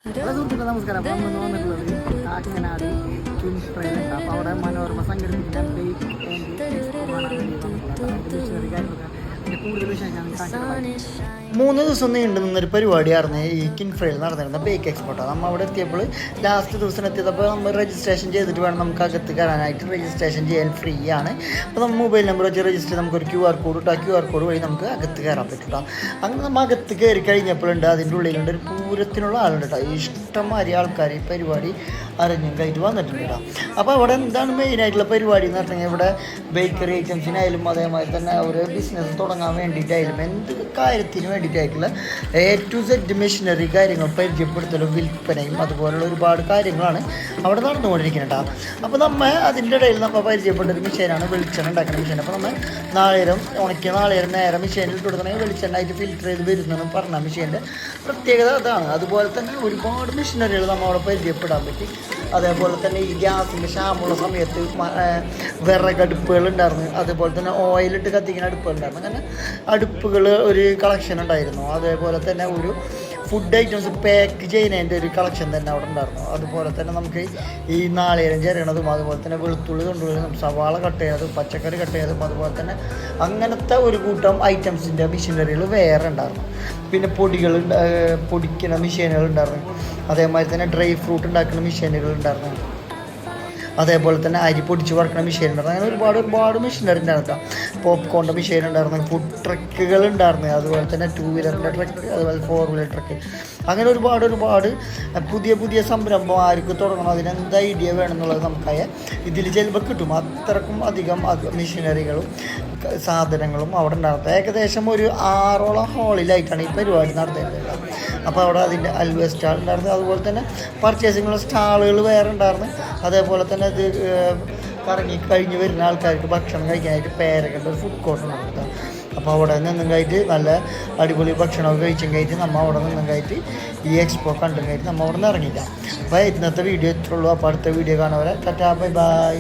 Hello സുഹൃത്തുക്കളെ നമസ്കാരം. അപ്പോൾ നമ്മൾ വന്നിട്ടുള്ളത് കാക്കനാട് കിംസ് ട്രെയിനുണ്ട്. അപ്പോൾ അവിടെ മനോരമ സംഘടിപ്പിക്കുന്ന ബേക്ക് മിഷനറി കാര്യങ്ങളൊക്കെ അതിൻ്റെ കൂടുതൽ വിഷയങ്ങൾ കാണിക്കുന്നത് 3 ദിവസം നീണ്ടു നിന്നൊരു പരിപാടിയായിരുന്നു ഈ കിൻഫ്രയിൽ നടന്നിരുന്ന ബേക്ക് എക്സ്പോർട്ടാണ്. നമ്മൾ അവിടെ എത്തിയപ്പോൾ ലാസ്റ്റ് ദിവസം എത്തിയപ്പോൾ നമ്മൾ രജിസ്ട്രേഷൻ ചെയ്തിട്ട് വേണം നമുക്ക് അകത്ത് കയറാനായിട്ട്. രജിസ്ട്രേഷൻ ചെയ്യാൻ ഫ്രീ ആണ്. അപ്പോൾ നമ്മൾ മൊബൈൽ നമ്പർ വെച്ച് രജിസ്റ്റർ നമുക്കൊരു QR കോഡ് ഇട്ട് ആ QR കോഡ് വഴി നമുക്ക് അകത്ത് കയറാൻ പറ്റും. അങ്ങനെ നമ്മൾ അകത്ത് കയറി കഴിഞ്ഞപ്പോഴുണ്ട് അതിൻ്റെ ഉള്ളിലുണ്ട് ഒരു പൂരത്തിനുള്ള ആളുണ്ട് കേട്ടോ. ഇഷ്ടംമാതിരി ആൾക്കാർ ഈ പരിപാടി അറിഞ്ഞും കഴിഞ്ഞിട്ട് വന്നിട്ടുണ്ട് കേട്ടോ. അപ്പോൾ അവിടെ എന്താണ് മെയിനായിട്ടുള്ള പരിപാടി എന്ന് പറഞ്ഞാൽ ഇവിടെ ബേക്കറി ഐറ്റംസിനായാലും അതേമാതിരി തന്നെ ഒരു ബിസിനസ് തുടങ്ങാൻ വേണ്ടിയിട്ടായാലും എന്ത് കാര്യത്തിന് വേണ്ടിയിട്ടായിട്ടുള്ള A to Z മെഷീനറി കാര്യങ്ങൾ പരിചയപ്പെടുത്തലും വിൽപ്പനയും അതുപോലുള്ള ഒരുപാട് കാര്യങ്ങളാണ് അവിടെ നടന്നുകൊണ്ടിരിക്കുന്നത് കേട്ടോ. അപ്പോൾ നമ്മൾ അതിൻ്റെ ഇടയിൽ നമ്മൾ പരിചയപ്പെട്ടൊരു മെഷീനാണ് വെളിച്ചെണ്ണ ഉണ്ടാക്കുന്ന മെഷീൻ. അപ്പോൾ നമ്മൾ ഉണക്കിയ നാളികേരം നേരെ മെഷീനിൽ ഇട്ട് കൊടുക്കണമെങ്കിൽ വെളിച്ചെണ്ണായിട്ട് ഫിൽറ്റർ ചെയ്ത് വരുന്നതെന്ന് പറഞ്ഞ മെഷീൻ്റെ പ്രത്യേകത അതാണ്. അതുപോലെ തന്നെ ഒരുപാട് മെഷീനറികൾ നമ്മൾ അവിടെ പരിചയപ്പെടാൻ പറ്റി. അതേപോലെ തന്നെ ഈ ഗ്യാസിൻ്റെ ക്ഷാമമുള്ള സമയത്ത് വിറകടുപ്പുകൾ ഉണ്ടായിരുന്നു. അതേപോലെ തന്നെ ഓയിലിട്ട് കത്തിക്കുന്ന അടുപ്പുകൾ ഉണ്ടായിരുന്നു. അങ്ങനെ അടുപ്പുകൾ ഒരു കളക്ഷൻ ഉണ്ടായിരുന്നു. അതേപോലെ തന്നെ ഒരു ഫുഡ് ഐറ്റംസ് പാക്ക് ചെയ്യുന്നതിൻ്റെ ഒരു കളക്ഷൻ തന്നെ അവിടെ ഉണ്ടായിരുന്നു. അതുപോലെ തന്നെ നമുക്ക് ഈ നാളികേരം ചേരണതും അതുപോലെ തന്നെ വെളുത്തുള്ളി കൊണ്ടുവരുന്നതും സവാള കട്ട് ചെയ്യുന്നതും പച്ചക്കറി കട്ട് ചെയ്യുന്നതും അതുപോലെ തന്നെ അങ്ങനത്തെ ഒരു കൂട്ടം ഐറ്റംസിൻ്റെ മെഷീനറികൾ വേറെ ഉണ്ടായിരുന്നു. പിന്നെ പൊടിക്കുന്ന മെഷീനുകൾ ഉണ്ടായിരുന്നു. അതേമാതിരി തന്നെ ഡ്രൈ ഫ്രൂട്ട് ഉണ്ടാക്കുന്ന മെഷീനുകൾ ഉണ്ടായിരുന്നു. അതേപോലെ തന്നെ അരി പൊടിച്ച് വറക്കുന്ന മെഷീൻ ഉണ്ടായിരുന്നു. അങ്ങനെ ഒരുപാട് മെഷീനറി ഉണ്ടായിരുന്നു. പോപ്കോണിൻ്റെ മെഷീൻ ഉണ്ടായിരുന്നു. ഫുഡ് ട്രക്കുകൾ ഉണ്ടായിരുന്നു. അതുപോലെ തന്നെ 2 വീലറിൻ്റെ ട്രക്ക്, അതുപോലെ 4 വീലർ ട്രക്ക്. അങ്ങനെ ഒരുപാട് പുതിയ സംരംഭം ആർക്ക് തുടങ്ങണം, അതിനെന്ത് ഐഡിയ വേണമെന്നുള്ളത് നമുക്കായ ഇതിൽ ചിലപ്പോൾ കിട്ടും. അത്രക്കും അധികം മെഷീനറികളും സാധനങ്ങളും അവിടെ ഉണ്ടായിരുന്നു. ഏകദേശം ഒരു 6ഓളം ഹാളിലായിട്ടാണ് ഈ പരിപാടി നടത്തിയിട്ടുള്ളത്. അപ്പോൾ അവിടെ അതിൻ്റെ അൽവ സ്റ്റാൾ ഉണ്ടായിരുന്നു. അതുപോലെ തന്നെ പർച്ചേസിങ്ങുള്ള സ്റ്റാളുകൾ വേറെ ഉണ്ടായിരുന്നു. അതേപോലെ തന്നെ ഇത് കറങ്ങി കഴിഞ്ഞ് വരുന്ന ആൾക്കാർക്ക് ഭക്ഷണം കഴിക്കാനായിട്ട് പേരക്കൻ്റെ ഒരു ഫുഡ് കോർട്ട് ഉണ്ടായിരുന്നു. അപ്പോൾ അവിടെ നിന്നും കഴിഞ്ഞിട്ട് നല്ല അടിപൊളി ഭക്ഷണമൊക്കെ കഴിച്ചും കഴിഞ്ഞിട്ട് നമ്മൾ അവിടെ നിന്നും കഴിഞ്ഞിട്ട് ഈ എക്സ്പോ കണ്ടും കഴിഞ്ഞിട്ട് നമ്മൾ അവിടെ നിന്ന് ഇറങ്ങിയില്ല. അപ്പോൾ ഇന്നത്തെ വീഡിയോ ഇത്രയുള്ളൂ. അപ്പോൾ അടുത്ത വീഡിയോ കാണുന്നവരെ ടാറ്റാ ബൈ ബൈ.